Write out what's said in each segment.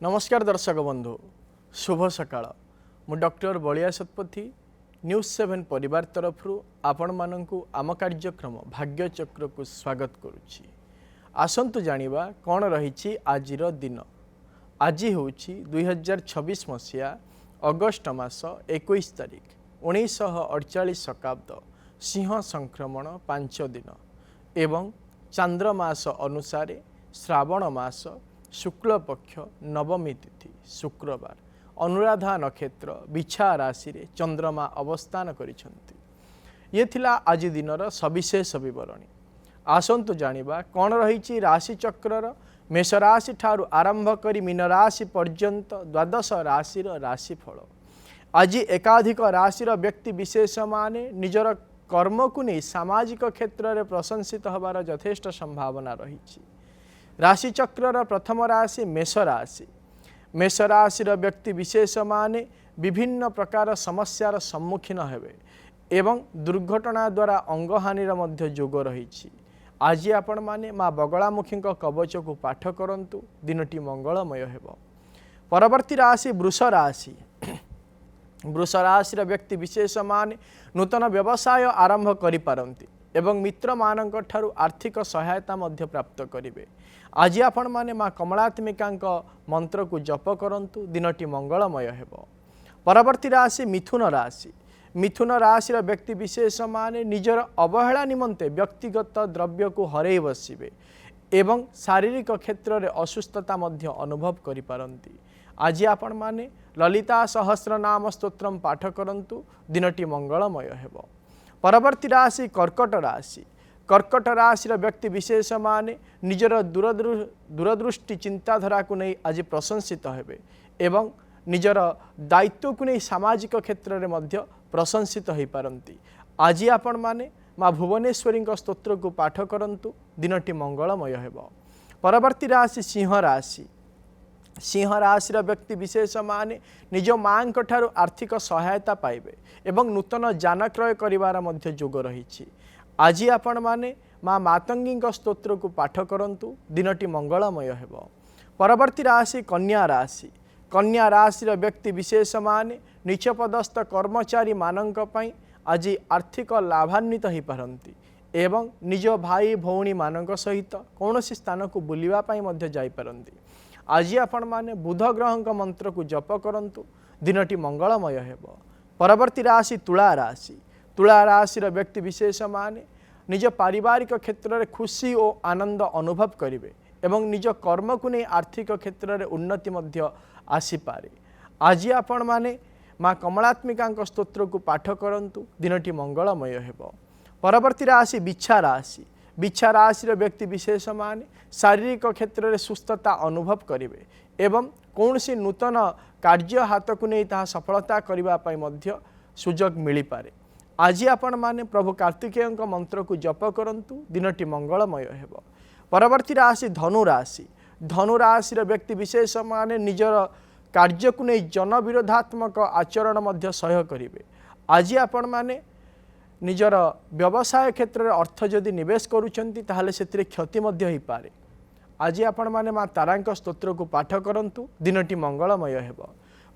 नमस्कार दर्शक बंधु शुभ सकाळ मु डॉक्टर बलिया शतपथी न्यूज 7 परिवार तरफ आपण मानकु आम कार्यक्रम भाग्यचक्र को स्वागत करुच्ची। आसंतु जानिबा कौन रही आजिर दिन। आज हूँ 2026 मसीहा अगस्ट मास 21 तारिख 1948 शकाब्द सिंह संक्रमण 5 दिन एवं चांद्रमास अनुसार श्रावण मास शुक्ल पक्ष नवमी तिथि शुक्रवार अनुराधा नक्षत्र बिछा राशि रे चंद्रमा अवस्थान करिसेंती। ये थिला आज दिनर सविशेष विवरणी। आसंतु जानिबा कौन रही राशि चक्रर मेष राशि ठारू आरंभ करी मीन राशि पर्यंत द्वादश राशिर राशिफल। आज एकाधिक राशिर व्यक्ति विशेष माने निजर कर्म को नहीं सामाजिक क्षेत्र में प्रशंसित होबार यथेष्ट संभावना रही। राशि चक्रर प्रथम राशि मेष राशि। मेष राशिर व्यक्ति विशेष माने विभिन्न प्रकार समस्यार सम्मुखीन हेबे एवं दुर्घटना द्वारा अंगहानिर मध्य जोग रही। आज आपण माने माँ बगलामुखी कवच को पाठ करंतु दिनटी मंगलमय हेब। परवर्ती राशि वृष राशि। वृष राशि व्यक्ति विशेष माने नूतन व्यवसाय आरंभ करि पारंती एवं मित्र मानक ठारू आर्थिक सहायता मध्य प्राप्त करिवे। आज आपण माने माँ कमलात्मिका मंत्र को जप करंतु दिनटी मंगलमय हेब। परवर्ती राशि मिथुन राशि। मिथुन राशि व्यक्ति विशेष माने निजर अवहेला निमंते व्यक्तिगत द्रव्य को हरई बसिबे एवं शारीरिक क्षेत्र में असुस्थता मध्य अनुभव करि पारंती। आज आपण माने ललिता सहस्रनाम स्तोत्रम पाठ करंतु दिनटी मंगलमय हेब। परवर्ती राशि कर्कट राशि। कर्कट राशि व्यक्ति विशेष माने निजर दूरदृष्टि चिंताधारा को नहीं आज प्रशंसित हेबे एवं निजर दायित्व को नहीं सामाजिक क्षेत्र में मध्य प्रशंसित हो पारंती। आज आपण माने माँ भुवनेश्वरी स्तोत्र को पाठ करंतु दिनटी मंगलमय हेब। परवर्ती राशि सिंह राशि। सिंह राशि व्यक्ति विशेष माने निज माँ ठारू आर्थिक सहायता पाइबे एवं नूतन जान क्रय करिवार मध्य जोग रही। आज आपण माने माँ मातंगी स्तोत्र को पाठ करंतु दिनटी मंगलमय हेब। परवर्ती राशि कन्या राशि। कन्या राशि व्यक्ति विशेष माने नीच पदस्थ कर्मचारी मानक पई आज आर्थिक लाभान्वित हो पारंती एवं निज भाई भौणी मानक सहित कौन स्थान को बुलिबा पई मध्य जाई पारंती। आज आपण माने बुध ग्रह मंत्र को जप करंतु दिनटी मंगलमय हेब। परवर्ती राशि तुला राशि। तुला राशि व्यक्ति विशेष माने निज पारिवारिक क्षेत्र में खुशी और आनंद अनुभव करेंगे एवं निज कर्म को नहीं आर्थिक क्षेत्र में उन्नति मध्य आसीपारे। आज आपण माने माँ कमलात्मिका स्तोत्र को पाठ करंतु दिनटी मंगलमय हेब। परवर्ती राशि बिछा राशि। बिछा राशि व्यक्ति विशेष माने शारीरिक क्षेत्र में सुस्थता अनुभव करेंगे एवं कौन सी नूतन कार्य हाथ को नहीं ता सफलता करने मध्य सुजोग मिल पारे। आज आपण माने प्रभु कार्तिकेय मंत्र को जप करंतु दिनटी मंगलमय हेब। परवर्ती राशि धनु राशि। धनु राशि व्यक्ति विशेष माने निजर कार्य को नहीं जन विरोधात्मक आचरण मध्य सह्य करेंगे। आज आपण माने निजर व्यवसाय क्षेत्र में अर्थ जदि निवेश करुछंती ताहले सेतिरे क्षति मध्य ही पारे। आज आपण माने माँ तारांक स्तोत्र को पाठ करंतु दिनटी मंगलमय हेब।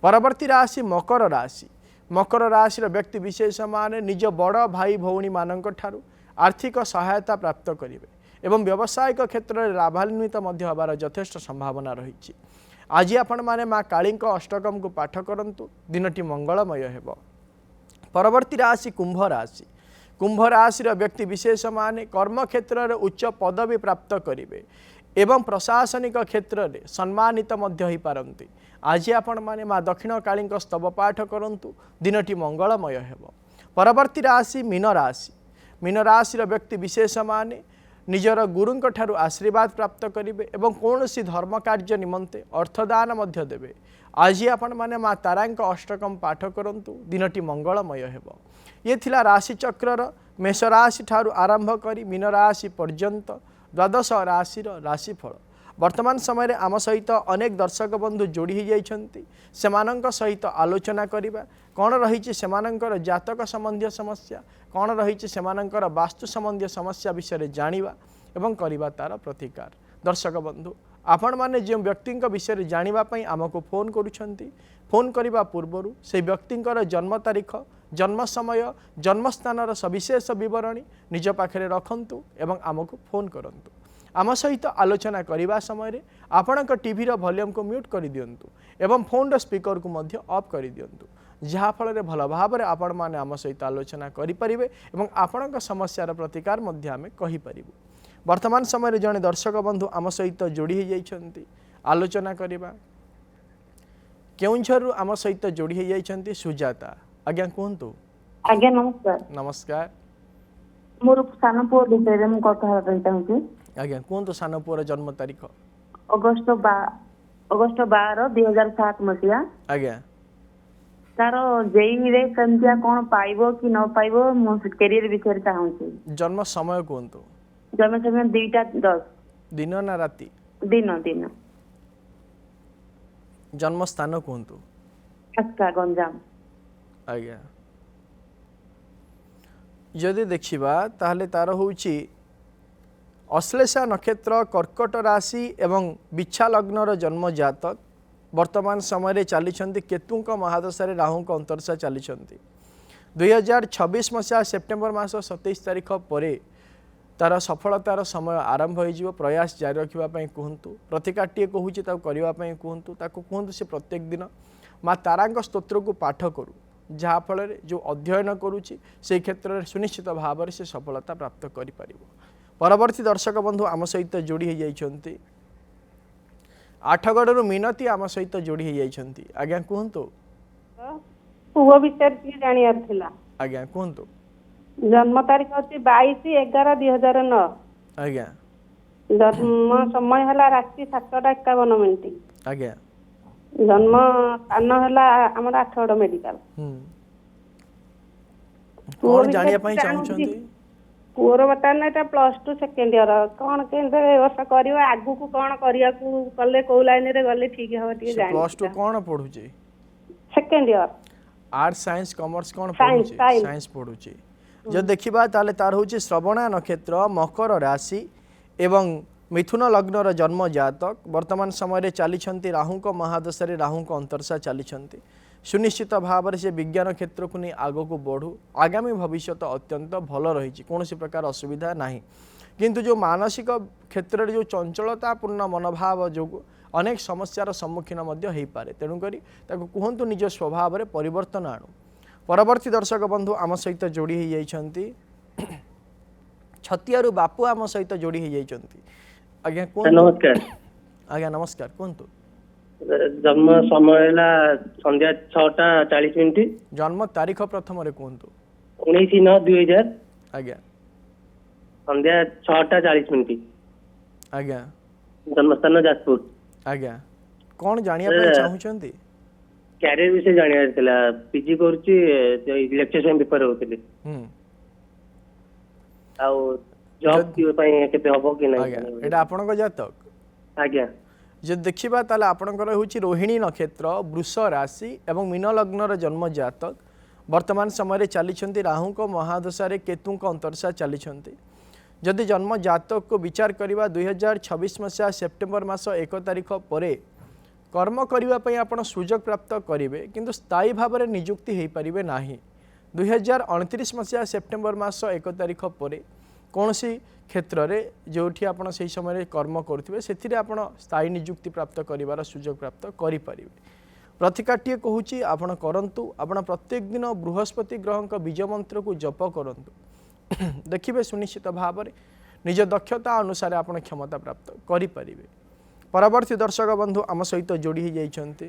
परवर्ती राशि मकर राशि। मकर राशि व्यक्ति विशेष माने निज बड़ भाई भौणी मानक ठारू आर्थिक सहायता प्राप्त करेंगे एवं व्यावसायिक क्षेत्र में लाभान्वित मध्य होबार यथेष्ट संभावना रही। आज आपण माने माँ काली अष्टकम को पाठ करंतु दिनटी मंगलमय हेब। परवर्ती राशि कुंभ राशि। कुंभ राशि व्यक्ति विशेष माने कर्म क्षेत्र में उच्च पदवी प्राप्त करेंगे एवं प्रशासनिक क्षेत्र में सम्मानित मध्य हो पारंती। आज आपण माने माँ दक्षिण काली स्तव पाठ करंतु दिनटी मंगलमय हेब। परवर्ती राशि मीन राशि। मीन राशि व्यक्ति विशेष माने निजर गुरुंक ठारू आशीर्वाद प्राप्त करेंगे एवं कौन सी धर्म कार्य निमंते अर्थदान मध्य देवे। आज आपण माने माँ तारांक अष्टकम पाठ करंतु दिनटी मंगलमय हेब। ये थिला राशि चक्रर मेष राशि ठारू आरंभ करी मीन राशि पर्यंत द्वादश राशि राशिफल। वर्तमान समय आम सहित अनेक दर्शक बंधु जोड़ी हो जाइछंती। सेमानंक सहित आलोचना करिबा कौन रही सेमानंकर जातक संबंधी समस्या कौन रही सेमानंकर वास्तु संबंधी समस्या विषय जानिबा एवं करिबा तार प्रतिकार। दर्शक बंधु आपण माने जो व्यक्ति विषय जानापी आमको फोन करुँच फोन करने पूर्वर से व्यक्ति जन्म तारीख जन्म समय जन्मस्थान सविशेष बरणी निज पाखे रखंतु एवं आमको फोन करंतु आम सहित आलोचना करने समय आपण टीवी वॉल्यूम को म्यूट कर दिंतु एवं फोन स्पीकर को मध्य ऑफ कर दिंतु जहाँफल भल भाव में आपण मैंने आम सहित आलोचना करें और आपण समस्यार प्रतिकार आम कहीपर वर्तमान समय जड़े दर्शक बंधु आम सहित जोड़ी होती आलोचना करवा केउंझर आम सहित जोड़ी होती सुजाता आज्ञा कहतु आज्ञा नमस्कार नमस्कार मोर सान पुओ विषय में कथा चाहूँ आज्ञा कहतु सान पुओर जन्म तारीख अगस्ट 12 2007 मसीहा आज्ञा तार जेई रे संध्या कौन पाइबो कि न पाइबो मो करियर विषय चाहूँ जन्म समय कहतु जन्म समय 2:10 दिन ना राति दिन दिन जन्म स्थान कहतु अच्छा गंजाम आज्ञा जदि देखिबा ताहले तार होउची अश्लेषा नक्षत्र कर्कट राशि एवं बिच्छा लग्नर जन्म जातक वर्तमान समय चली केतुंक महादशा राहुंक अंतरशा चली 2026 मसीहा सेप्टेम्बर मास 27 तारीख पर तार सफलतार समय आरंभ हो प्रयास जारी रखापी कहतु प्रतिकाटे कहूँ करने कहतु कहतु से प्रत्येक दिन माँ तारांक स्तोत्र को पाठ करू जहाँफल जो अध्ययन करुच्ची से क्षेत्र में सुनिश्चित भाव में से सफलता प्राप्त कर परवर्ती दर्शक बंधु आम सहित जोड़ी होती आठगड़ू मिनती आम सहित जोड़ी होती आज्ञा कहतु पुओ विषय जानियार थिला आज्ञा कहतु जन्म तारीख अछि 22/11/2009 आज्ञा जन्म समय हला रात्रि 7:51 आज्ञा जन्म स्थान हला हमर आठगड़ मेडिकल कौन जानिया पई चाहउछंती पुओर बता एटा +2 सेकेंड ईयर कौन केंद्र व्यवस्था करियो आगु को कौन करिया को कले को लाइन रे गले ठीक हो ठीक जानि +2 कौन पढुची second year arts science commerce कौन पढुची साइंस पढुची जो देखिबा ताले तार होची श्रवणा नक्षत्र मकर राशि एवं मिथुन लग्नर जन्म जातक वर्तमान समय चली राहुंक महादशा राहुंक अंतरशा चली सुनिश्चित भाव से विज्ञान क्षेत्र को नहीं आग को बढ़ू आगामी भविष्य अत्यंत भल रही कौन प्रकार असुविधा ना किंतु जो मानसिक क्षेत्र में जो चंचलतापूर्ण मनोभाव जो अनेक समस्यार सम्मुखीन हो पारे तेणुक कहतु निज स्वभाव में परिवर्तन आणु परवर्ती दर्शक बंधु आम सहित जोड़ी होती छतियारू बापू आम सहित जोड़ी होती आज्ञा नमस्कार आज्ञा नमस्कार कहतु जन्म समय संध्या 6:40 जन्म तारीख प्रथम कहतु 19/9/2000 आज्ञा संध्या 6:40 आज्ञा जन्मस्थान जाजपुर आज्ञा कौन जानिया चाहूचंती कैरियर विषय जानियार थिला पीजी करूची इलेक्ट्रिशियन पेपर होतले आ जॉब पई केते हबो कि नै एटा आपन को जातक आज्ञा जे देखिबा ताले आपनकर होची रोहिणी नक्षत्र वृष राशि एवं मीन लग्नर जन्म जातक वर्तमान समय चली राहुंक महादशा केतुंक अंतरशा चली जदि जन्म जातक को विचार करवा 2026 मसीहा सेप्टेम्बर मास 1 तारीख पर कर्म करने आपण सुजोग प्राप्त करेंगे किंतु स्थायी भाव में नियुक्ति हो पारे ना 2029 मसीहा सेप्टेम्बर मास 1 तारीख पर कौन सी क्षेत्र में जो आप समय कर्म करुवे से स्थायी नियुक्ति प्राप्त कर सुजोग प्राप्त करें प्रतिकाटे कहूँ आपण करंतु आपण प्रत्येक दिन बृहस्पति ग्रह बीज मंत्र को जप करंतु देखिए सुनिश्चित भाव में निज दक्षता अनुसार आप क्षमता प्राप्त करें परवर्ती दर्शक बंधु आम सहित जोड़ी होती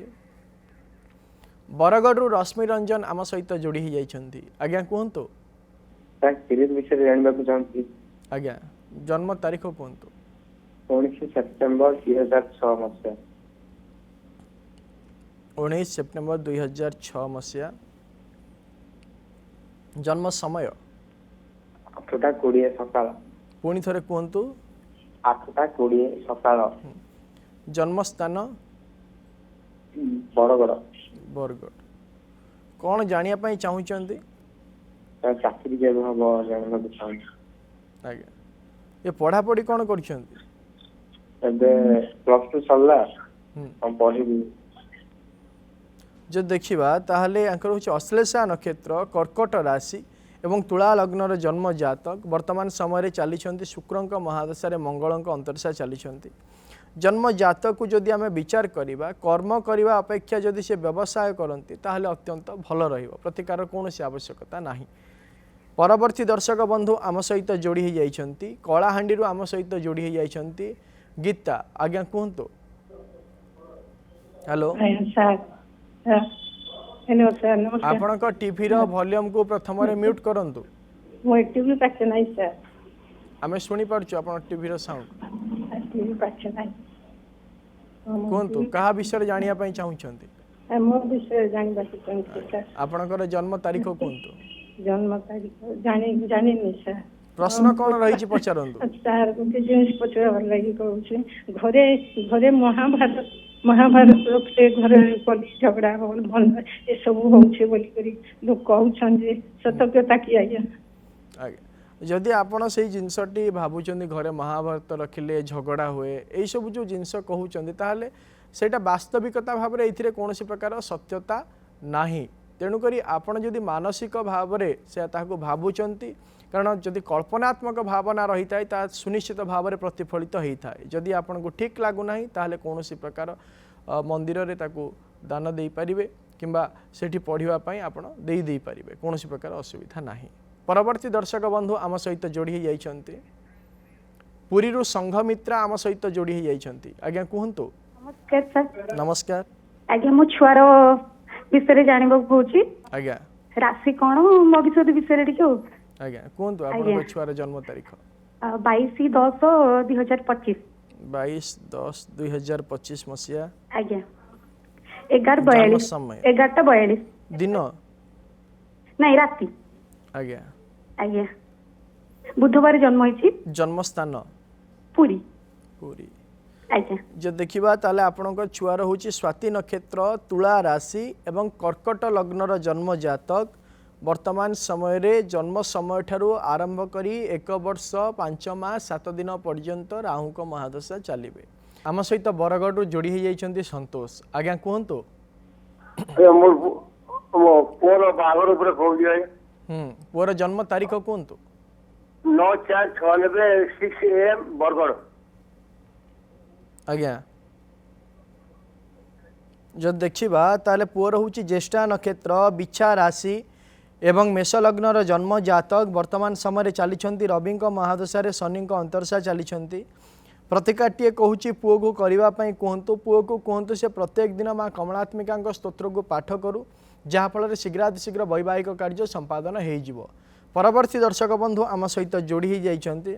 बरगढ़ रश्मि रंजन आम सहित जोड़ी होती आज्ञा कहतु आज्ञा जन्म तारीख कहतु 19 सेप्टेम्बर 2006 मसीहा 19 सेप्टेम्बर 2006 मसीहा जन्म समय 8:20 सकाळ पुणी थरे कहतु 8:20 सकाळ जन्म स्थान बरगढ़ बरगढ़ कौन जानिया पई चाहूचंती चाकरी के हम जानबा चाहूँ आज्ञा ये पढ़ापढ़ी कौन करछंती ଏବେ +2 सरला हम पढ़िबी जो देखा ताहले हूँ अश्लेषा नक्षत्र कर्कट राशि एवं तुला लग्नर जन्म जातक वर्तमान समय चली शुक्र महादशा मंगल अंतरशा चली जन्म जातक को जदि आम विचार करवा कर्म करने अपेक्षा जदि से व्यवसाय करती ताहले अत्यंत भल रहिबो प्रतिकार कौन आवश्यकता नहीं। परवर्ती दर्शक बंधु आम सहित जोड़ी जाइछंती कलाहांडी आम सहित जोड़ी जाइछंती गीता आज्ञा कहतु। हेलो हेलो सर नमस्कार। आपणक टीवी रो वॉल्यूम को प्रथम रे म्यूट करंतु। मो टीवी पाछे नाही सर। आमे सुनी पारछु आपण टीवी रो साउंड। टीवी पाछे नाही। कहतु कहा विषय जानिया पई चाहुछंती। मो विषय जानिबा चाहंती सर। आपणकर जन्म तारीख कहतु। जन्म तारीख जानि नहीं सर। प्रश्न कौन रही पचारंतु। सर के जिनिस पचरा लागि कहूछि घरे घरे महाभारत से घर कली झगड़ा मन ये सब होउछे बोली करी लोग कहउछन जे सतर्कता की आज्ञा। जदि आपण से जिनसटी भाबुचंदी घरे महाभारत रखिले झगड़ा हुए यही सब जो जिनस कहउचंदी ताहले सेटा वास्तविकता भाव में एथिरे कोनोसी प्रकार सत्यता नाही। तेणुकरी आपण जदि मानसिक भाव में से ताको भाबुचंती कारण जदि कल्पनात्मक भावना रही थाए ता सुनिश्चित भाव में प्रतिफलित होता है। जदि आपन को ठीक लागुना ताहले कोनोसी प्रकार मंदिर रे ताको दान दे पारिबे किंबा सेठी पढ़िबा पई आपण दे पारिबे कोनोसी प्रकार असुविधा नाही। परवर्ती दर्शक बंधु आम सहित जोड़ी जाइछंती पुरी रु संघमित्रा आम सहित जोड़ी जाइछंती आज्ञा कहंतु। नमस्कार सर। नमस्कार आज्ञा मो छुआर विषय जानबो कहूची। आज्ञा राशि कोन भविष्यत विषय टिके आज्ञा कहंतु आपन छुआर जन्म तारीख 22/10/2025 22/10/2025 मसिया आज्ञा 11:42 समय 11:42 दिन नहीं राति आज्ञा आज्ञा बुधवार जन्म होइछि जन्म स्थान पुरी पूरी आज्ञा जो देखा ताले आपणक छुआर होची स्वाति नक्षत्र तुला राशि एवं कर्कट लग्नर जन्म जातक वर्तमान समय रे जन्म समय ठारू आरंभ करी 1 वर्ष 5 मास 7 दिन पर्यंत राहु को महादशा चलिबे। आम सहित बरगढ़ जोड़ी हो जाइछंती संतोष आज्ञा कहंतु। पुअर बागर ऊपर कहू दिए पुअर जन्म तारीख कहंतु। 9/4/96 6 AM बरगढ़ आज्ञा जो देखा ताले पुअर होची ज्येष्ठा नक्षत्र बिछा राशि एवं मेष लग्नर जन्म जातक वर्तमान समय चली रवि महादशा शनि अंतरशा चली प्रतिकाटे कहूँ पुओ को करने कहतु पुओ को कहतु से प्रत्येक दिन माँ कमलात्मिका स्तोत्र को पाठ करू जहाँफल शीघ्रातिशीघ्र वैवाहिक कार्य संपादन हो। परवर्ती दर्शक बंधु आम सहित जोड़ी जाइछंती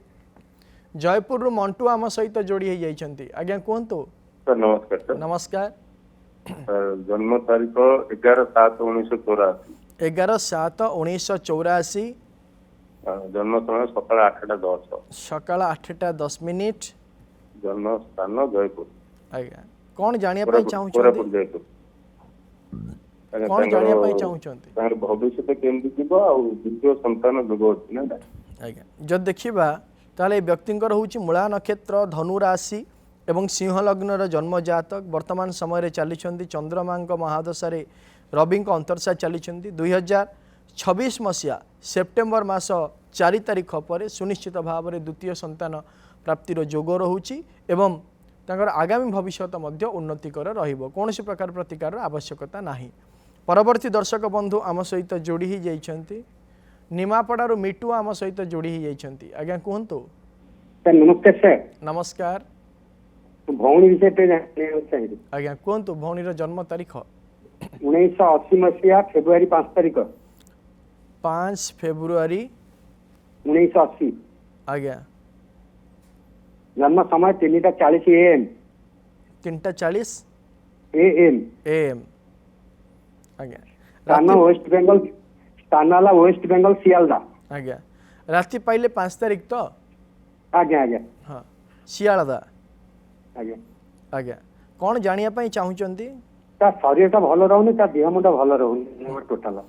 जयपुर मंटू आम सहित जोड़ी जाइछंती आज्ञा कहतु। सर नमस्कार सर। नमस्कार। जन्म तारीख 11/7/1984 11/7/1984 जन्म समय सकाळ 8:10 सकाळ 8:10 जन्म स्थान जयपुर आज्ञा कौन जानिया पई चाहूछंती जयपुर कौन जानिया पई चाहूछंती तार भविष्य केमती जीव आ द्वितीय संतान जोग अछि ना आज्ञा जब देखिबा ताले व्यक्तिंकर होची मूला नक्षत्र धनु राशि एवं सिंह लग्नर जन्म जातक वर्तमान समय चली चंद्रमा महादशा रवि अंतरशा चली 2026 मसीहा सेप्टेम्बर मास 4 तारीख पर सुनिश्चित भाव में द्वितीय संतान प्राप्तिर जोग रोची एवं तांकर आगामी भविष्य उन्नतिकर रहिबो कोनोसी प्रकार प्रतिकार आवश्यकता नाही। परवर्ती दर्शक बंधु आम सहित जोड़ी ही जाइछंती निमापड़ारू मिटू आम सहित जोड़ी ही जाइछंती आज्ञा कहंतु। सर नमस्कार सर। नमस्कार। भौणी विषय पे जानते चाहिए आज्ञा कहंतु भौणीर जन्म तारीख 1980 मसीहा फेब्रुआरी 5 तारीख 5 फेब्रुआरी 1980 आज्ञा जन्म समय 3:40 AM 3:40 AM AM आज्ञा स्थान वेस्ट बेंगल स्थानाला वेस्ट बेंगल सियालदा आज्ञा राति पाइले 5 तारीख तो आज्ञा आज्ञा हाँ सियालदा आज्ञा आज्ञा कौन जानिया पई चाहुचंती। ता शरीरटा भल रहउनी ता देह मुंडा भल रहउनी टोटल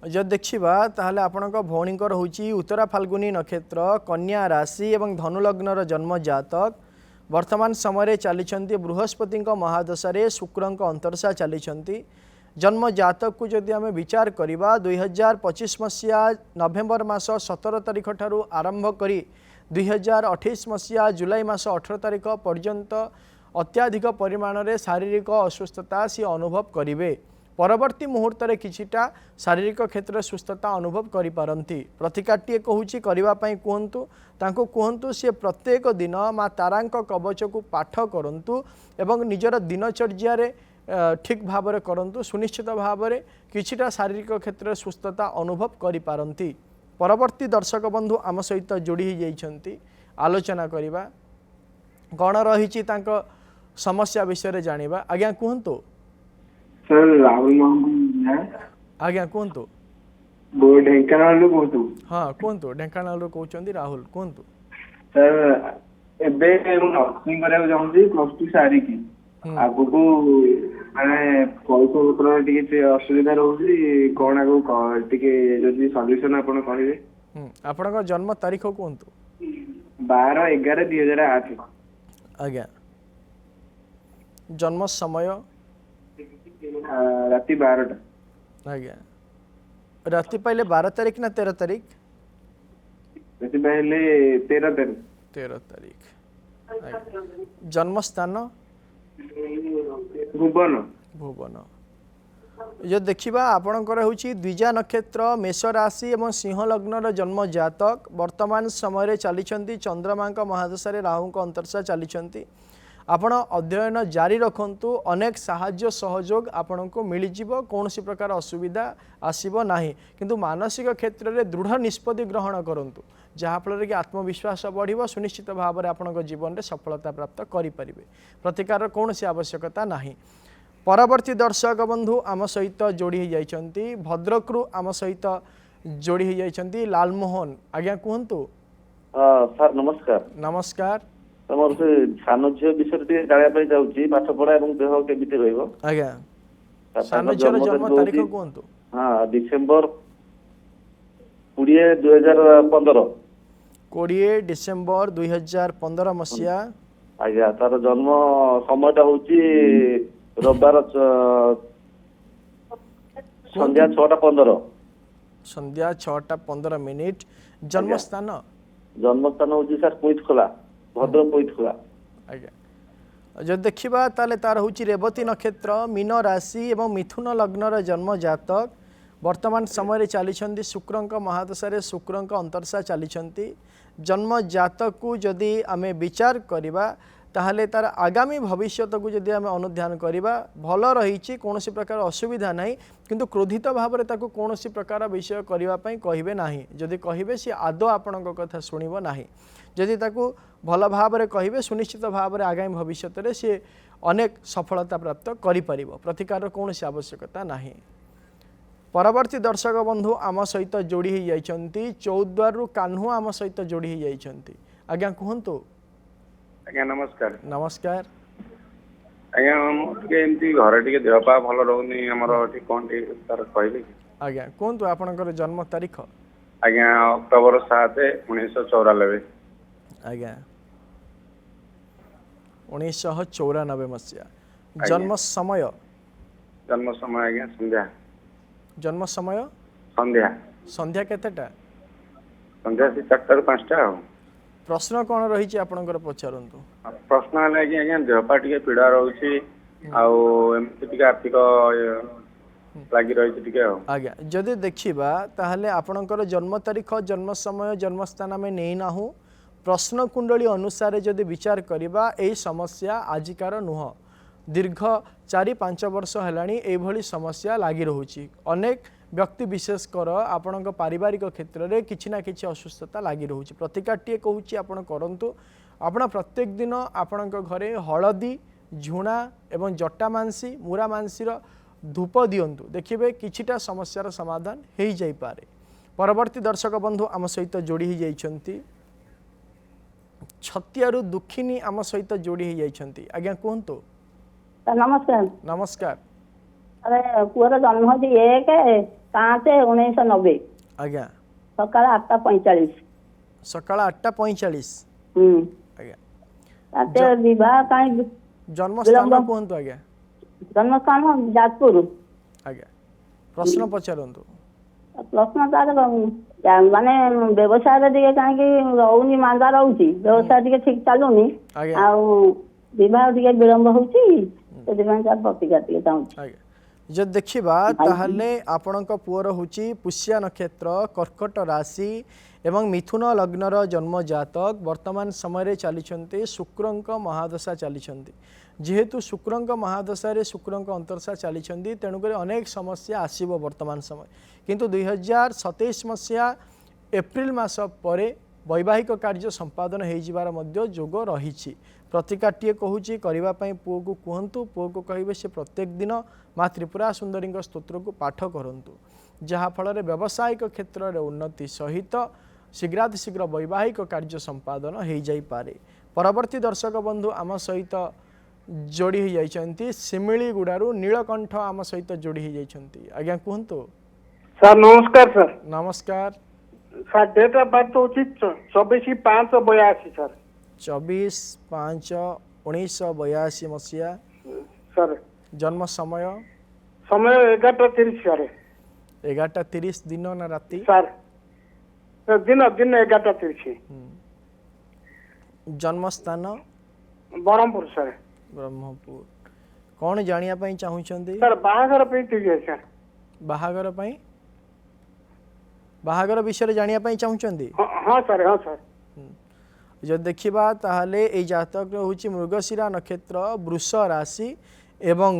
जब देखा ताहले आपणक भौणीकर होची उत्तरा फाल्गुनी नक्षत्र कन्या राशि एवं धनु लग्नर जन्म जातक वर्तमान समय चली बृहस्पति महादशा शुक्रंक अंतरसा चली जन्म जातक को जदि आम विचार करवा 2025 मसीहा नवेम्बर मास 17 तारिख ठारू आरंभ करी 2028 मसीहा जुलाई मास 18 तारिख पर्यंत अत्याधिक परिमाण रे शारीरिक असुस्थता सी अनुभव करेंगे। परवर्ती मुहूर्त रे किछिटा शारीरिक क्षेत्र सुस्थता अनुभव करि पारंती। प्रतिकाटीए कहूची करने कहतु तांको कहतु सी प्रत्येक दिन माँ तारांक कवच को पाठ करंतु एवं निजर दिनचर्या रे ठीक भाव में करंतु सुनिश्चित भाव में किछिटा शारीरिक क्षेत्र सुस्थता अनुभव करि पारंती। परवर्ती दर्शक बंधु आम सहित जोड़ी जाइछंती आलोचना करिबा कौन रही समस्या विषय जानिबा। आज्ञा कहतु सर राहुल मोहन आज्ञा कहतु ढेंकानाल कहतु। हाँ कहतु ढेंकानाल कहते राहुल कहतु। सर एबे नर्सिंग करने चाहूँगी +2 सारिकी आगु माने पैसा पत्र टिके असुविधा रोची कौन आगु टिके जदि सॉल्यूशन आपण कहिबे। आपनका जन्म तारीख कहतु 12/11/2008। आज्ञा जन्म समय राति 12टा। आज्ञा राति पहले 12 तारीख ना 13 तारीख? राति पहले 13 तारीख। जन्म स्थान भुवन। भुवन जो देखा आपणकर हूँ द्विजा नक्षत्र मेष राशि और सिंह लग्नर जन्म जातक वर्तमान समय चली चंद्रमा महादशा राहु अंतरसा चली आपण अध्ययन जारी रखंतु अनेक साहाय्य सहयोग आपण को मिलजिव कौन सी प्रकार असुविधा आसीब नाही किंतु मानसिक क्षेत्र में दृढ़ निष्पत्ति ग्रहण करंतु जहाँफल कि आत्मविश्वास बढ़िबो सुनिश्चित भाव में आपण जीवन में सफलता प्राप्त करें। प्रतिकार कौन सी आवश्यकता नाही। परवर्ती दर्शक बंधु आम सहित जोड़ी जाइछंती भद्रकरू आम सहित जोड़ी जाइछंती लालमोहन। आज्ञा कहतु। सर नमस्कार। नमस्कार। तमर से सान झील विषय जाना चाहूँ पाठ पढ़ा और देह केमिति रहिबो। आज्ञा सान झील जन्म तारीख कहतु। हाँ डिसेम्बर 20 2015। 20 डिसेम्बर 2015 मसीहा। आज्ञा तार जन्म समयटा होची रविवार संध्या 6:15। संध्या 6:15। जन्म स्थान होची सर पोइतखोला भद्रक पोइतखोला। आज्ञा जो देखा ताले तार हूँ रेवती नक्षत्र मीन राशि एवं मिथुन लग्नर जन्म जातक वर्तमान समय चली शुक्रंक महादशा शुक्रंक अंतरसा चली जन्म जातक को जदि आमे विचार करवा ताहले तार आगामी भविष्य को जदि आमे अनुध्यान करवा भल रही कौन सी प्रकार असुविधा नहीं किंतु क्रोधित भाव में कौन सी प्रकार विषय करने कहे ना जदि कहे सी आदौ आपण कथा शुणव ना जदि ताकू भल भाव में कहे सुनिश्चित भाव में आगामी भविष्य में सी अनेक सफलता प्राप्त करि परिबो। प्रतिकार कौन सी आवश्यकता नहीं। परवर्ती दर्शक बंधु आम सहित जोड़ी जाइछंती चौद्वारू कान्हू आम सहित जोड़ी जाइछंती। आज्ञा कहतु। आज्ञा नमस्कार। नमस्कार। आज्ञा टिके एमती घर टिके देहपा भल रहउनी हमर टिके कोन टिके तार कहबे। आज्ञा कहतु आपनकर जन्म तारीख। आज्ञा अक्टोबर 7 1994। आज्ञा 1994 मसीहा। जन्म समय आज्ञा संध्या। जन्म समय संध्या। संध्या केतेटा? संध्या 4 ରୁ 5ଟା। प्रश्न कौन रही आपनकर पचारंतु। प्रश्न है कि आज्ञा देहपा टिके पीड़ा रोची आउ एमती टिके आर्थिक लागि रही टिके। आज्ञा जदि देखिबा ताहले आपनकर जन्म तारीख जन्म समय जन्म स्थान में नहीं नाहु प्रश्न कुंडली अनुसार जदि विचार करवा यही समस्या आजिकार नुह दीर्घ 4-5 वर्ष हेलानी एभली समस्या लगी रोची। अनेक व्यक्ति विशेषकर आपण पारिवारिक क्षेत्र में किछि ना किछि असुस्थता लगी रोची। प्रतिकाटीए कहूँ आपण करंतु आपण प्रत्येक दिन आपण घरे हलदी झुणा एवं जटामांसी मुरामांसीर धूप दियंतु देखिए किछिटा समस्यार समाधान हो जाई पारे। परवर्ती दर्शक बंधु आम सहित जोड़ी जाइछंती छतियारू दुखिनी आम सहित जोड़ी जाइछंती। आज्ञा कहतु। नमस्कार। नमस्कार। अरे पुअर जन्म होची 1/5/1990। आज्ञा सकाळ 8:45। सकाळ 8:45। हम्म आज्ञा ଏତେ ବିବାହ କାହିଁ ଜନ୍ମସ୍ଥାନ କୁହନ୍ତୁ ଆଜ୍ଞା। ଜନ୍ମସ୍ଥାନ ଯାଜପୁର। ଆଜ୍ଞା ପ୍ରଶ୍ନ ପଚାରନ୍ତୁ। ପ୍ରଶ୍ନ ତାର ମାନେ ବ୍ୟବସାୟରେ ଟିକେ କାହିଁକି ରହୁନି, ମାନ୍ଦା ରହୁଛି, ବ୍ୟବସାୟ ଟିକେ ଠିକ ଚାଲୁନି, ଆଜ୍ଞା ଆଉ ବିବାହ ଟିକେ ବିଳମ୍ବ ହଉଛି, ସେଥିପାଇଁ ତାର ପ୍ରତିକାର ଟିକେ ଚାହୁଁଛି। ଆଜ୍ଞା ଯଦି ଦେଖିବା ତାହେଲେ ଆପଣଙ୍କ ପୁଅର ହେଉଛି ପୁଷ୍ୟା ନକ୍ଷତ୍ର, କର୍କଟ ରାଶି ଏବଂ ମିଥୁନ ଲଗ୍ନର ଜନ୍ମ ଜାତକ। ବର୍ତ୍ତମାନ ସମୟରେ ଚାଲିଛନ୍ତି ଶୁକ୍ରଙ୍କ ମହାଦଶା ଚାଲିଛନ୍ତି। ଯେହେତୁ ଶୁକ୍ରଙ୍କ ମହାଦଶାରେ ଶୁକ୍ରଙ୍କ ଅନ୍ତର୍ଦଶା ଚାଲିଛନ୍ତି, ତେଣୁକରି ଅନେକ ସମସ୍ୟା ଆସିବ ବର୍ତ୍ତମାନ ସମୟ। କିନ୍ତୁ 2027 ମସିହା ଏପ୍ରିଲ ମାସ ପରେ ବୈବାହିକ କାର୍ଯ୍ୟ ସମ୍ପାଦନ ହୋଇଯିବାର ମଧ୍ୟ ଯୋଗ ରହିଛି। ପ୍ରତିକାରଟିଏ କହୁଛି କରିବା ପାଇଁ ପୁଅକୁ କୁହନ୍ତୁ। ପୁଅକୁ କହିବେ ସେ ପ୍ରତ୍ୟେକ ଦିନ ମା ତ୍ରିପୁରା ସୁନ୍ଦରୀଙ୍କ ସ୍ତୋତ୍ରକୁ ପାଠ କରନ୍ତୁ, ଯାହାଫଳରେ ବ୍ୟବସାୟିକ କ୍ଷେତ୍ରରେ ଉନ୍ନତି ସହିତ ଶୀଘ୍ରାତିଶୀଘ୍ର ବୈବାହିକ କାର୍ଯ୍ୟ ସମ୍ପାଦନ ହୋଇଯାଇପାରେ। ପରବର୍ତ୍ତୀ ଦର୍ଶକ ବନ୍ଧୁ ଆମ ସହିତ ଯୋଡ଼ି ହୋଇଯାଇଛନ୍ତି ଶିମିଳିଗୁଡ଼ାରୁ ନୀଳକଣ୍ଠ ଆମ ସହିତ ଯୋଡ଼ି ହୋଇଯାଇଛନ୍ତି। ଆଜ୍ଞା କୁହନ୍ତୁ। ସାର୍ ନମସ୍କାର। ସାର୍ ନମସ୍କାର। ସାର୍ ଡେଟ୍ ଅଫ୍ ବାର୍ଥ ହେଉଛି 24/5/82 ସାର୍। 24/5/1982 ମସିହା। ସାର୍ ଜନ୍ମ ସମୟ? ସମୟ 11:30 ସାର୍। 11:30 ଦିନ ନା ରାତି? ସାର୍ ଦିନ 11:30। ଜନ୍ମସ୍ଥାନ? ବ୍ରହ୍ମପୁର ସାର୍। ବ୍ରହ୍ମପୁର। କ'ଣ ଜାଣିବା ପାଇଁ ଚାହୁଁଛନ୍ତି? ସାର୍ ବାହାଘର ପାଇଁ ଠିକ୍ ଅଛି ସାର୍। ବାହାଘର ପାଇଁ? ବାହାଘର ବିଷୟରେ ଜାଣିବା ପାଇଁ ଚାହୁଁଛନ୍ତି? ହଁ ସାର୍, ହଁ ସାର୍। ଯଦି ଦେଖିବା ତାହେଲେ ଏଇ ଜାତକ ହେଉଛି ମୃଗଶିରା ନକ୍ଷତ୍ର, ବୃଷ ରାଶି ଏବଂ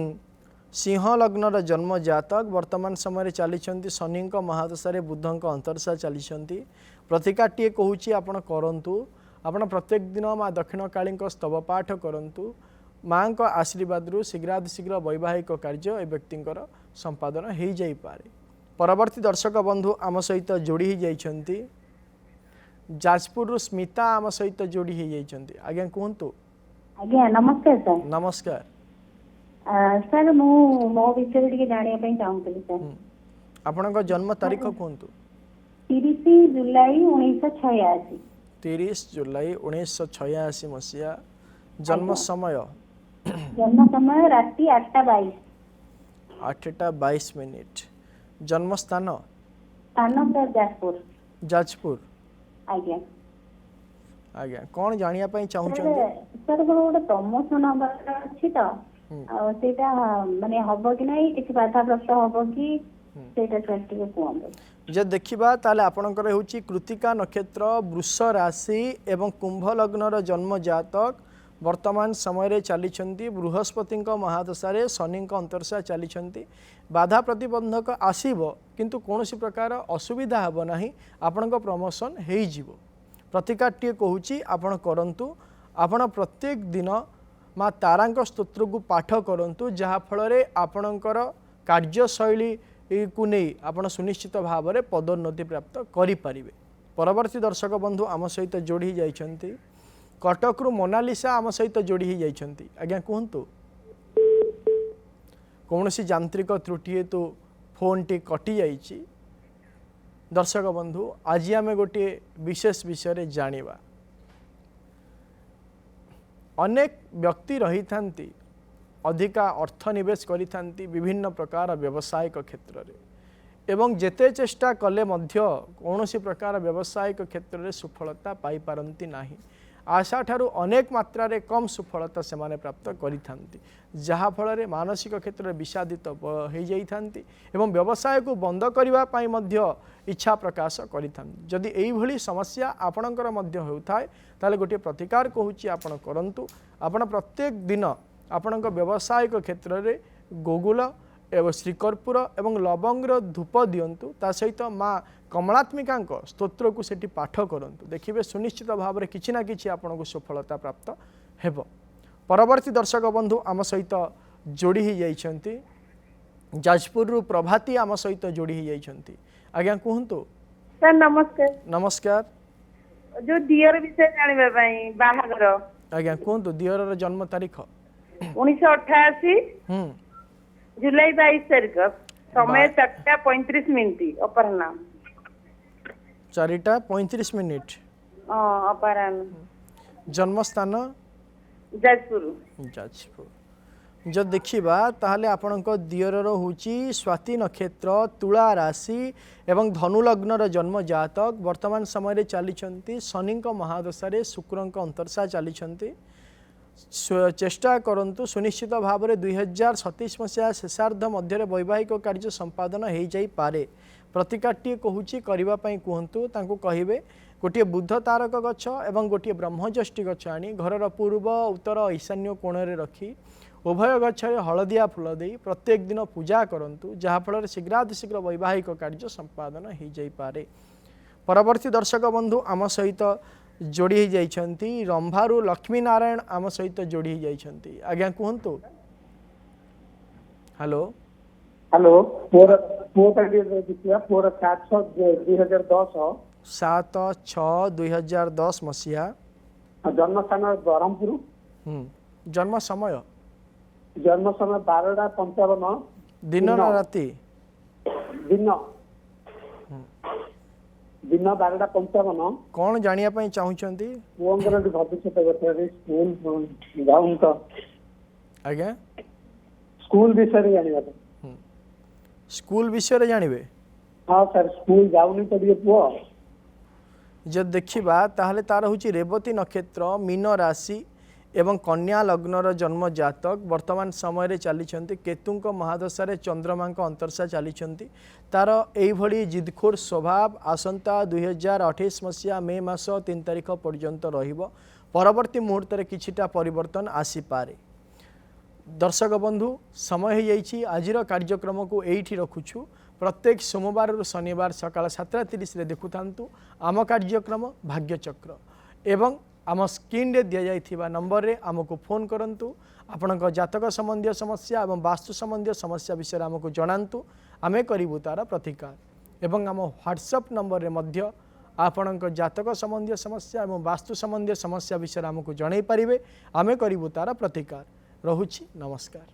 ସିଂହ ଲଗ୍ନର ଜନ୍ମ ଜାତକ। ବର୍ତ୍ତମାନ ସମୟରେ ଚାଲିଛନ୍ତି ଶନିଙ୍କ ମହାଦଶାରେ ବୁଧଙ୍କ ଅନ୍ତର୍ଦଶା ଚାଲିଛନ୍ତି। ପ୍ରତିକାରଟିଏ କହୁଛି ଆପଣ କରନ୍ତୁ। ଆପଣ ପ୍ରତ୍ୟେକ ଦିନ ମା ଦକ୍ଷିଣକାଳୀଙ୍କ ସ୍ତବ ପାଠ କରନ୍ତୁ। ମାଙ୍କ ଆଶୀର୍ବାଦରୁ ଶୀଘ୍ରାତିଶୀଘ୍ର ବୈବାହିକ କାର୍ଯ୍ୟ ଏ ବ୍ୟକ୍ତିଙ୍କର ସମ୍ପାଦନ ହୋଇଯାଇପାରେ। ପରବର୍ତ୍ତୀ ଦର୍ଶକ ବନ୍ଧୁ ଆମ ସହିତ ଯୋଡ଼ି ହୋଇଯାଇଛନ୍ତି ଯାଜପୁରରୁ ସ୍ମିତା ଆମ ସହିତ ଯୋଡ଼ି ହୋଇଯାଇଛନ୍ତି। ଆଜ୍ଞା କୁହନ୍ତୁ। ଆଜ୍ଞା ନମସ୍କାର ସାର୍। ନମସ୍କାର। ସାର୍ ମୁଁ ମୋ ବିଷୟରେ ଟିକେ ଜାଣିବା ପାଇଁ ଚାହୁଁଥିଲି ସାର୍। ଆପଣଙ୍କ ଜନ୍ମ ତାରିଖ କୁହନ୍ତୁ। 30 ଜୁଲାଇ 1986। 30 ଜୁଲାଇ 1986 ମସିହା। ଜନ୍ମ ସମୟ? ଜନ୍ମ ସମୟ ରାତି 8:22। 8:22। ଜନ୍ମସ୍ଥାନ? ସ୍ଥାନ ସାର୍ ଯାଜପୁର। ଯାଜପୁର। ଆଜ୍ଞା। ଆଜ୍ଞା କ'ଣ ଜାଣିବା ପାଇଁ ଚାହୁଁଛନ୍ତି? ସାର୍ ମୋର ଗୋଟେ ପ୍ରମୋସନ ହବାର ଅଛି ତ, ଆଉ ସେଇଟା ମାନେ ହବ କି ନାହିଁ, କିଛି ବାଧାପ୍ରାପ୍ତ ହବ କି, ସେଇଟା ସାର୍ ଟିକେ କୁହନ୍ତୁ। ଯଦି ଦେଖିବା ତାହେଲେ ଆପଣଙ୍କର ହେଉଛି କୃତିକା ନକ୍ଷତ୍ର, ବୃଷ ରାଶି ଏବଂ କୁମ୍ଭ ଲଗ୍ନର ଜନ୍ମ ଜାତକ। ବର୍ତ୍ତମାନ ସମୟରେ ଚାଲିଛନ୍ତି ବୃହସ୍ପତିଙ୍କ ମହାଦଶାରେ ଶନିଙ୍କ ଅନ୍ତର୍ଦଶା ଚାଲିଛନ୍ତି। ବାଧା ପ୍ରତିବନ୍ଧକ ଆସିବ, କିନ୍ତୁ କୌଣସି ପ୍ରକାର ଅସୁବିଧା ହେବ ନାହିଁ, ଆପଣଙ୍କ ପ୍ରମୋସନ୍ ହୋଇଯିବ। ପ୍ରତିକାରଟିଏ କହୁଛି ଆପଣ କରନ୍ତୁ। ଆପଣ ପ୍ରତ୍ୟେକ ଦିନ ମା ତାରାଙ୍କ ସ୍ତୋତ୍ରକୁ ପାଠ କରନ୍ତୁ, ଯାହାଫଳରେ ଆପଣଙ୍କର କାର୍ଯ୍ୟଶୈଳୀକୁ ନେଇ ଆପଣ ସୁନିଶ୍ଚିତ ଭାବରେ ପଦୋନ୍ନତି ପ୍ରାପ୍ତ କରିପାରିବେ। ପରବର୍ତ୍ତୀ ଦର୍ଶକ ବନ୍ଧୁ ଆମ ସହିତ ଯୋଡ଼ି ଯାଇଛନ୍ତି କଟକରୁ ମୋନାଲିସା ଆମ ସହିତ ଯୋଡ଼ି ହୋଇଯାଇଛନ୍ତି। ଆଜ୍ଞା କୁହନ୍ତୁ। କୌଣସି ଯାନ୍ତ୍ରିକ ତ୍ରୁଟି ହେତୁ ଫୋନ୍ଟି କଟିଯାଇଛି। ଦର୍ଶକ ବନ୍ଧୁ ଆଜି ଆମେ ଗୋଟିଏ ବିଶେଷ ବିଷୟରେ ଜାଣିବା। ଅନେକ ବ୍ୟକ୍ତି ରହିଥାନ୍ତି ଅଧିକା ଅର୍ଥ ନିବେଶ କରିଥାନ୍ତି ବିଭିନ୍ନ ପ୍ରକାର ବ୍ୟବସାୟିକ କ୍ଷେତ୍ରରେ, ଏବଂ ଯେତେ ଚେଷ୍ଟା କଲେ ମଧ୍ୟ କୌଣସି ପ୍ରକାର ବ୍ୟବସାୟିକ କ୍ଷେତ୍ରରେ ସଫଳତା ପାଇପାରନ୍ତି ନାହିଁ। आशा ठारू अनेक मात्रा कम सफलता से प्राप्त करिथांती, जहा फल मानसिक क्षेत्र में विषादित हो जाइथांती एवं व्यवसाय को बंद करने पाई मध्य इच्छा प्रकाश करिथांती। जदि एइभली समस्या आपणकर मध्य होउथाय ताले गोटे प्रतिकार कहूची आपण करंतु। आपण प्रत्येक दिन आपणक व्यवसायिक क्षेत्र में गोगुल एवं श्रीकर्पूर एवं लवंगर धूप दियंतु। ता सहित माँ कमलात्मिका स्तोत्र को सेठी पाठ करंतु। देखिए सुनिश्चित भाव में किछि ना किछि आपन को सफलता प्राप्त हेबो। परवर्ती दर्शक बंधु आम सहित जोड़ी ही जाइछंती जाजपुर रु प्रभाती आम सहित जोड़ी ही जाइछंती। आज्ञा कहंतु। सर नमस्कार। नमस्कार। जो दियर विषय जानबा पई बाहागर। आज्ञा कहंतु दियर रो जन्म तारीख 1988 जुलाई 22 तारीख, समय 4:35 अपराह्न। 4:35 अपराह्न। जन्म स्थान ଯାଜପୁର। ଯାଜପୁର ଯଦି ଦେଖିବା ତାହେଲେ ଆପଣଙ୍କ ଦିଅରର ହେଉଛି ସ୍ୱାତି ନକ୍ଷତ୍ର, ତୁଳା ରାଶି ଏବଂ ଧନୁ ଲଗ୍ନର ଜନ୍ମ ଜାତକ। ବର୍ତ୍ତମାନ ସମୟରେ ଚାଲିଛନ୍ତି ଶନିଙ୍କ ମହାଦଶାରେ, ଶୁକ୍ରଙ୍କ ଅନ୍ତର୍ଶା ଚାଲିଛନ୍ତି। ଚେଷ୍ଟା କରନ୍ତୁ ସୁନିଶ୍ଚିତ ଭାବରେ 2027 ମସିହା ଶେଷାର୍ଦ୍ଧ ମଧ୍ୟରେ ବୈବାହିକ କାର୍ଯ୍ୟ ସମ୍ପାଦନ ହୋଇଯାଇପାରେ। ପ୍ରତିକାରଟିଏ କହୁଛି କରିବା ପାଇଁ କୁହନ୍ତୁ, ତାଙ୍କୁ କହିବେ ଗୋଟିଏ ବୁଦ୍ଧ ତାରକ ଗଛ ଏବଂ ଗୋଟିଏ ବ୍ରହ୍ମଜ୍ୟଷ୍ଟି ଗଛ ଆଣି ଘରର ପୂର୍ବ ଉତ୍ତର ଈଶାନ୍ୟ କୋଣରେ ରଖି ଉଭୟ ଗଛରେ ହଳଦିଆ ଫୁଲ ଦେଇ ପ୍ରତ୍ୟେକ ଦିନ ପୂଜା କରନ୍ତୁ, ଯାହାଫଳରେ ଶୀଘ୍ରାତିଶୀଘ୍ର ବୈବାହିକ କାର୍ଯ୍ୟ ସମ୍ପାଦନ ହୋଇଯାଇପାରେ। ପରବର୍ତ୍ତୀ ଦର୍ଶକ ବନ୍ଧୁ ଆମ ସହିତ ଯୋଡ଼ି ହୋଇଯାଇଛନ୍ତି ରମ୍ଭାରୁ ଲକ୍ଷ୍ମୀ ନାରାୟଣ ଆମ ସହିତ ଯୋଡ଼ି ହୋଇଯାଇଛନ୍ତି। ଆଜ୍ଞା କୁହନ୍ତୁ। ହ୍ୟାଲୋ ହ୍ୟାଲୋ, ପୁଅ ପାଇଁ ଟିକେ ଦେଖିବା। ପୁଅର 7/6/2010, 7/6/2010 ମସିହା। ଜନ୍ମସ୍ଥାନ ବ୍ରହ୍ମପୁର। ଜନ୍ମ ସମୟ? ଜନ୍ମ ସମୟ 12ଟା 55। ଦିନ ନା ରାତି? ଦିନ 12ଟା 55। କ'ଣ ଜାଣିବା ପାଇଁ ଚାହୁଁଛନ୍ତି? ପୁଅଙ୍କର ଭବିଷ୍ୟତ କଥା, ସ୍କୁଲ ଯାଉନି ତ। ଆଜ୍ଞା ସ୍କୁଲ ବିଷୟରେ ଜାଣିବା ପାଇଁ। ସ୍କୁଲ ବିଷୟରେ ଜାଣିବେ? ହଁ ସାର୍, ସ୍କୁଲ ଯାଉନି ତ ଟିକେ ପୁଅ। ଯଦି ଦେଖିବା ତାହେଲେ ତାର ହେଉଛି ରେବତୀ ନକ୍ଷତ୍ର, ମୀନ ରାଶି ଏବଂ କନ୍ୟା ଲଗ୍ନର ଜନ୍ମ ଜାତକ। ବର୍ତ୍ତମାନ ସମୟରେ ଚାଲିଛନ୍ତି କେତୁଙ୍କ ମହାଦଶାରେ, ଚନ୍ଦ୍ରମାଙ୍କ ଅନ୍ତର୍ଶା ଚାଲିଛନ୍ତି। ତାର ଏଇଭଳି ଜିଦଖୋର ସ୍ୱଭାବ ଆସନ୍ତା 2028 ମସିହା ମେ ମାସ 3 ତାରିଖ ପର୍ଯ୍ୟନ୍ତ ରହିବ। ପରବର୍ତ୍ତୀ ମୁହୂର୍ତ୍ତରେ କିଛିଟା ପରିବର୍ତ୍ତନ ଆସିପାରେ। ଦର୍ଶକ ବନ୍ଧୁ, ସମୟ ହୋଇଯାଇଛି ଆଜିର କାର୍ଯ୍ୟକ୍ରମକୁ ଏଇଠି ରଖୁଛୁ। ପ୍ରତ୍ୟେକ ସୋମବାରରୁ ଶନିବାର ସକାଳ 7:30ରେ ଦେଖୁଥାନ୍ତୁ ଆମ କାର୍ଯ୍ୟକ୍ରମ ଭାଗ୍ୟଚକ୍ର ଏବଂ ଆମ ସ୍କ୍ରିନ୍ରେ ଦିଆଯାଇଥିବା ନମ୍ବରରେ ଆମକୁ ଫୋନ୍ କରନ୍ତୁ। ଆପଣଙ୍କ ଜାତକ ସମ୍ବନ୍ଧୀୟ ସମସ୍ୟା ଏବଂ ବାସ୍ତୁ ସମ୍ବନ୍ଧୀୟ ସମସ୍ୟା ବିଷୟରେ ଆମକୁ ଜଣାନ୍ତୁ, ଆମେ କରିବୁ ତା'ର ପ୍ରତିକାର। ଏବଂ ଆମ ହ୍ୱାଟ୍ସଆପ୍ ନମ୍ବରରେ ମଧ୍ୟ ଆପଣଙ୍କ ଜାତକ ସମ୍ବନ୍ଧୀୟ ସମସ୍ୟା ଏବଂ ବାସ୍ତୁ ସମ୍ବନ୍ଧୀୟ ସମସ୍ୟା ବିଷୟରେ ଆମକୁ ଜଣାଇ ପାରିବେ, ଆମେ କରିବୁ ତା'ର ପ୍ରତିକାର। ରହୁଛି, ନମସ୍କାର।